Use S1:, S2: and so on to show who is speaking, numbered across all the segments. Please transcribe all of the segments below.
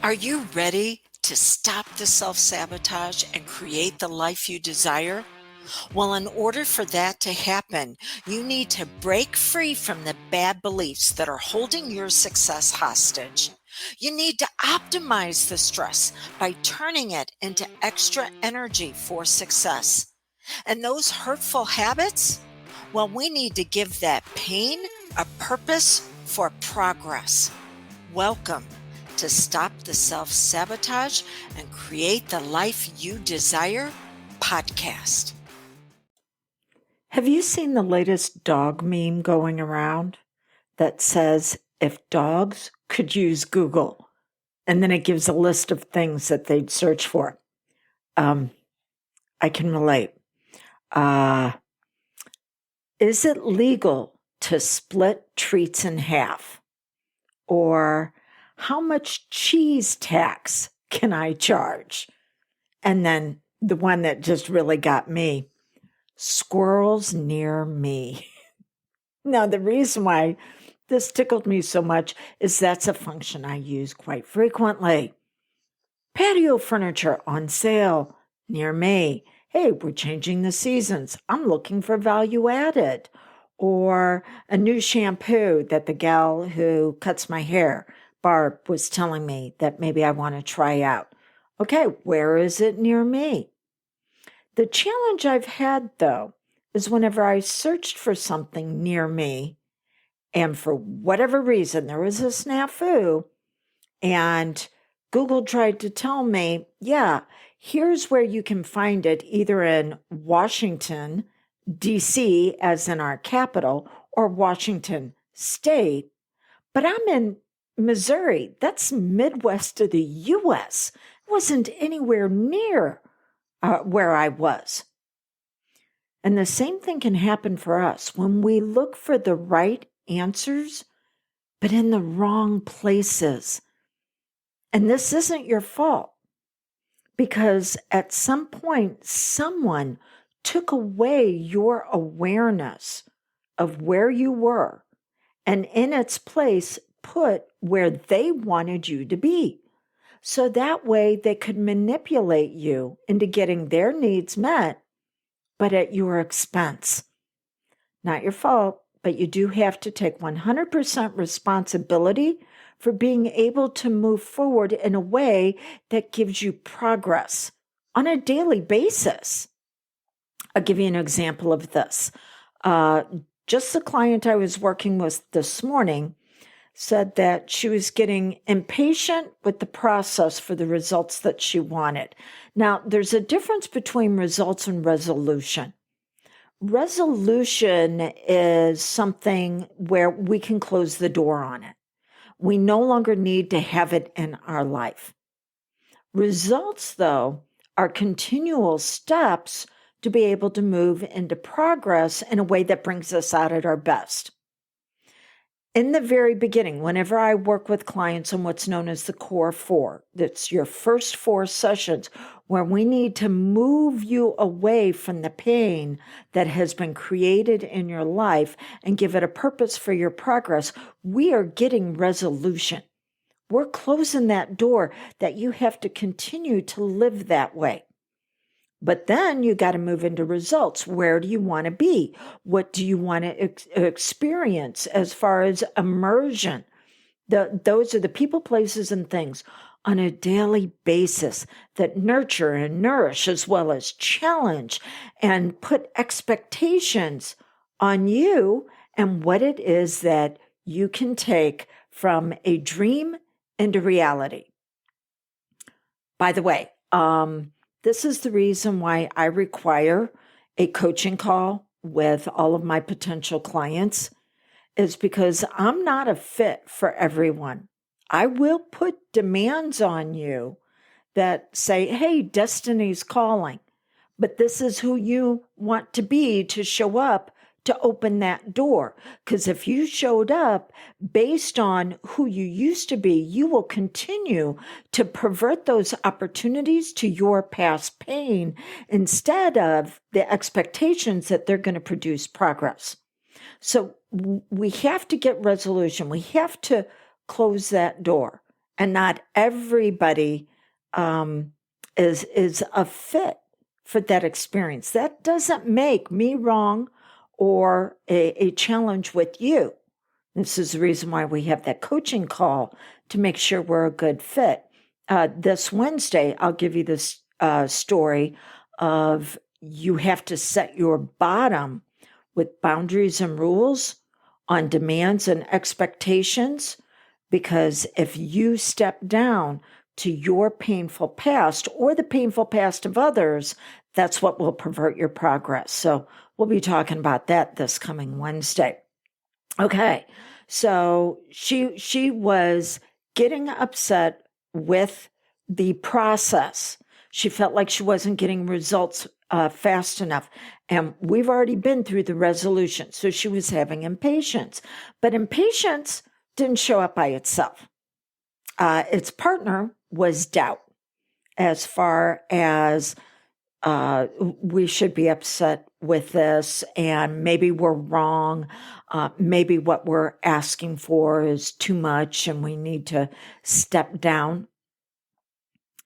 S1: Are you ready to stop the self-sabotage and create the life you desire? Well, in order for that to happen, you need to break free from the bad beliefs that are holding your success hostage. You need to optimize the stress by turning it into extra energy for success. And those hurtful habits? Well, we need to give that pain a purpose for progress. Welcome to Stop the Self-Sabotage and Create the Life You Desire podcast. Have you seen the latest dog meme going around that says, if dogs could use Google, and then it gives a list of things that they'd search for? I can relate. Is it legal to split treats in half? Or how much cheese tax can I charge? And then the one that just really got me, squirrels near me. Now, the reason why this tickled me so much is that's a function I use quite frequently. Patio furniture on sale near me. Hey, we're changing the seasons. I'm looking for value added. Or a new shampoo that the gal who cuts my hair, Barb, was telling me that maybe I want to try out. Okay, where is it near me? The challenge I've had, though, is whenever I searched for something near me, and for whatever reason there was a snafu, and Google tried to tell me, yeah, here's where you can find it, either in Washington, D.C., as in our capital, or Washington State. But I'm in Missouri. That's Midwest of the U.S. It wasn't anywhere near where I was. And the same thing can happen for us when we look for the right answers, but in the wrong places. And this isn't your fault, because at some point, someone took away your awareness of where you were and in its place put where they wanted you to be. So that way they could manipulate you into getting their needs met, but at your expense. Not your fault, but you do have to take 100% responsibility for being able to move forward in a way that gives you progress on a daily basis. I'll give you an example of this. Just the client I was working with this morning said that she was getting impatient with the process for the results that she wanted. Now, there's a difference between results and resolution. Resolution is something where we can close the door on it. We no longer need to have it in our life. Results, though, are continual steps to be able to move into progress in a way that brings us out at our best. In the very beginning, whenever I work with clients on what's known as the core four, that's your first 4 sessions where we need to move you away from the pain that has been created in your life and give it a purpose for your progress, we are getting resolution. We're closing that door that you have to continue to live that way. But then you got to move into results. Where do you want to be? What do you want to experience as far as immersion? Those are the people, places, and things on a daily basis that nurture and nourish as well as challenge and put expectations on you and what it is that you can take from a dream into reality. By the way, this is the reason why I require a coaching call with all of my potential clients, is because I'm not a fit for everyone. I will put demands on you that say, hey, destiny's calling, but this is who you want to be to show up to open that door. Because if you showed up based on who you used to be, you will continue to pervert those opportunities to your past pain instead of the expectations that they're going to produce progress. So we have to get resolution. We have to close that door. and not everybody is a fit for that experience. That doesn't make me wrong or a challenge with you. This is the reason why we have that coaching call to make sure we're a good fit. This Wednesday, I'll give you this story of you have to set your bottom with boundaries and rules on demands and expectations, because if you step down to your painful past or the painful past of others, that's what will pervert your progress. So we'll be talking about that this coming Wednesday. Okay, so she was getting upset with the process. She felt like she wasn't getting results fast enough. And we've already been through the resolution. So she was having impatience. But impatience didn't show up by itself. Its partner was doubt, as far as we should be upset with this, and maybe we're wrong. Maybe what we're asking for is too much and we need to step down.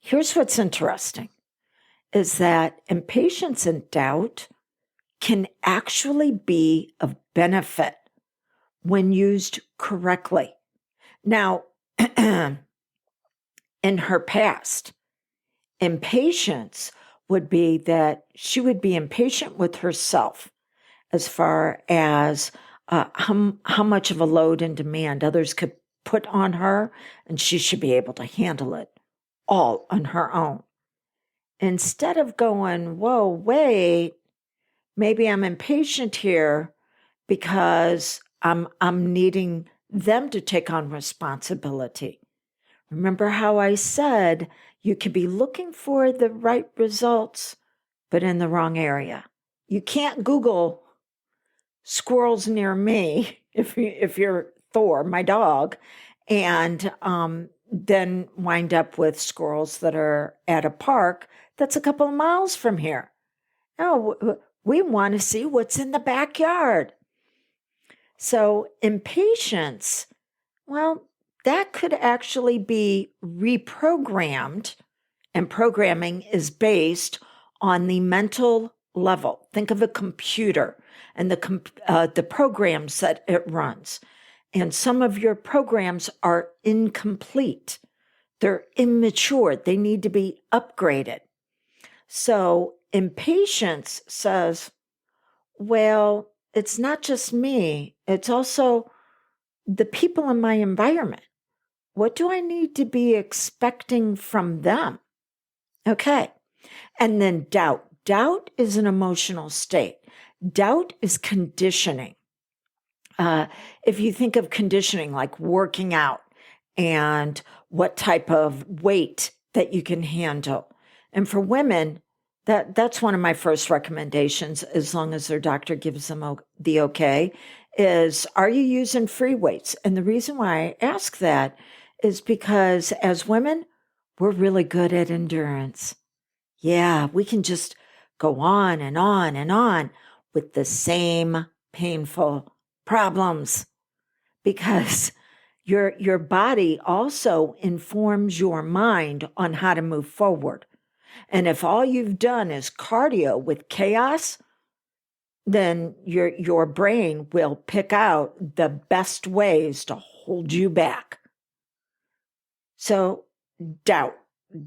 S1: Here's what's interesting, is that impatience and doubt can actually be of benefit when used correctly. Now, in her past, impatience would be that she would be impatient with herself as far as how much of a load and demand others could put on her, and she should be able to handle it all on her own. Instead of going, whoa, wait, maybe I'm impatient here because I'm needing them to take on responsibility. Remember how I said you could be looking for the right results, but in the wrong area. You can't Google squirrels near me if you're Thor, my dog, and then wind up with squirrels that are at a park that's a couple of miles from here. No, we want to see what's in the backyard. So impatience, well, that could actually be reprogrammed, and programming is based on the mental level. Think of a computer and the programs that it runs. And some of your programs are incomplete. They're immature. They need to be upgraded. So impatience says, well, it's not just me. It's also the people in my environment. What do I need to be expecting from them? Okay. And then doubt. Doubt is an emotional state. Doubt is conditioning. If you think of conditioning like working out and what type of weight that you can handle. And for women, that's one of my first recommendations, as long as their doctor gives them the okay, is, are you using free weights? And the reason why I ask that is because as women, we're really good at endurance. Yeah, we can just go on and on and on with the same painful problems, because your body also informs your mind on how to move forward. And if all you've done is cardio with chaos, then your brain will pick out the best ways to hold you back. So doubt.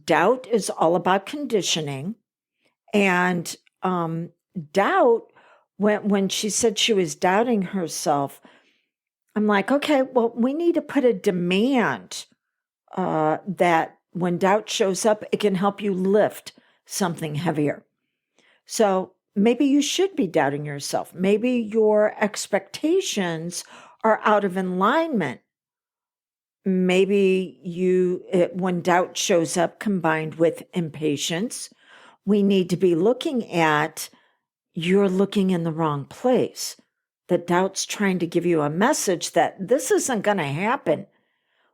S1: Doubt is all about conditioning. And doubt, when she said she was doubting herself, I'm like, okay, well, we need to put a demand that when doubt shows up, it can help you lift something heavier. So maybe you should be doubting yourself. Maybe your expectations are out of alignment. Maybe when doubt shows up combined with impatience, we need to be looking at, you're looking in the wrong place. The doubt's trying to give you a message that this isn't going to happen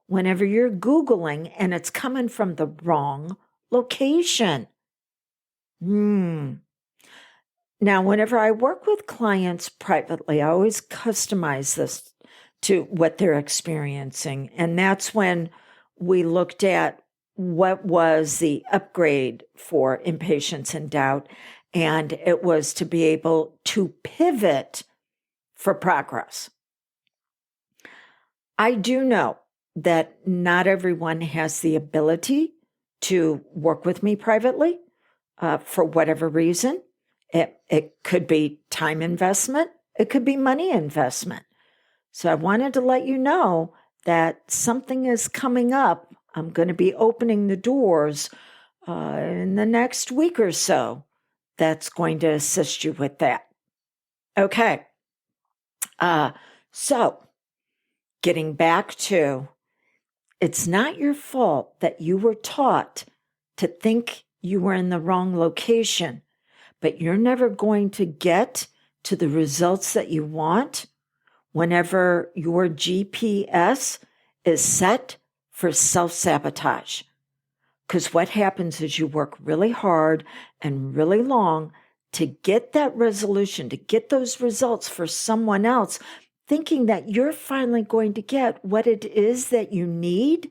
S1: whenever you're Googling and it's coming from the wrong location. Now, whenever I work with clients privately, I always customize this to what they're experiencing. And that's when we looked at what was the upgrade for Impatience and Doubt, and it was to be able to pivot for progress. I do know that not everyone has the ability to work with me privately for whatever reason. It could be time investment. It could be money investment. So I wanted to let you know that something is coming up. I'm going to be opening the doors in the next week or so that's going to assist you with that. Okay. So getting back to, it's not your fault that you were taught to think you were in the wrong location, but you're never going to get to the results that you want whenever your GPS is set for self-sabotage. Because what happens is you work really hard and really long to get that resolution, to get those results for someone else, thinking that you're finally going to get what it is that you need,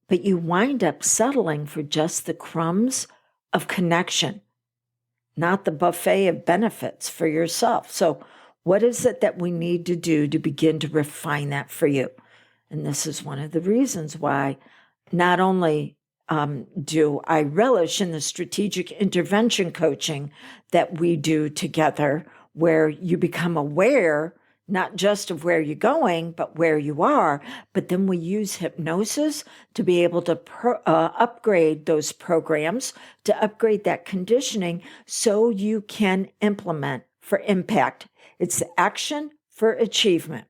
S1: but you wind up settling for just the crumbs of connection, not the buffet of benefits for yourself. So what is it that we need to do to begin to refine that for you? And this is one of the reasons why not only do I relish in the strategic intervention coaching that we do together, where you become aware not just of where you're going, but where you are. But then we use hypnosis to be able to upgrade those programs, to upgrade that conditioning so you can implement for impact. It's action for achievement.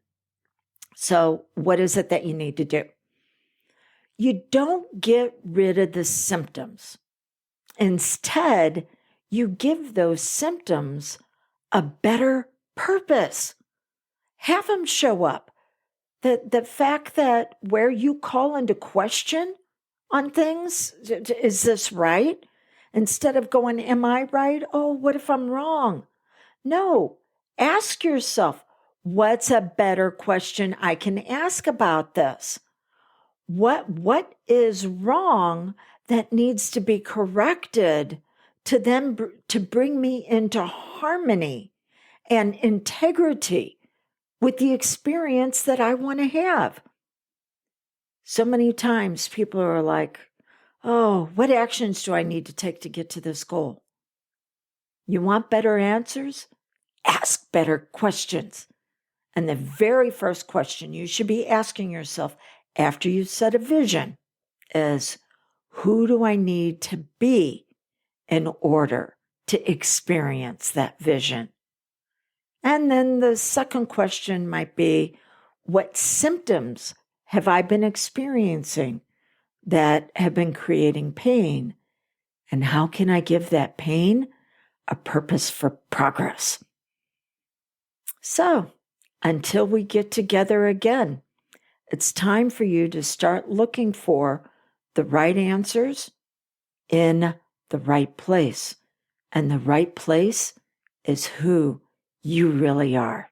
S1: So what is it that you need to do? You don't get rid of the symptoms. Instead, you give those symptoms a better purpose. Have them show up. The fact that where you call into question on things, is this right? Instead of going, am I right? Oh, what if I'm wrong? No, ask yourself, what's a better question I can ask about this? What is wrong that needs to be corrected to bring me into harmony and integrity with the experience that I want to have? So many times people are like, oh, what actions do I need to take to get to this goal? You want better answers? Ask better questions. And the very first question you should be asking yourself after you set a vision is, who do I need to be in order to experience that vision? And then the second question might be, what symptoms have I been experiencing that have been creating pain? And how can I give that pain a purpose for progress? So, until we get together again, it's time for you to start looking for the right answers in the right place. And the right place is who you really are.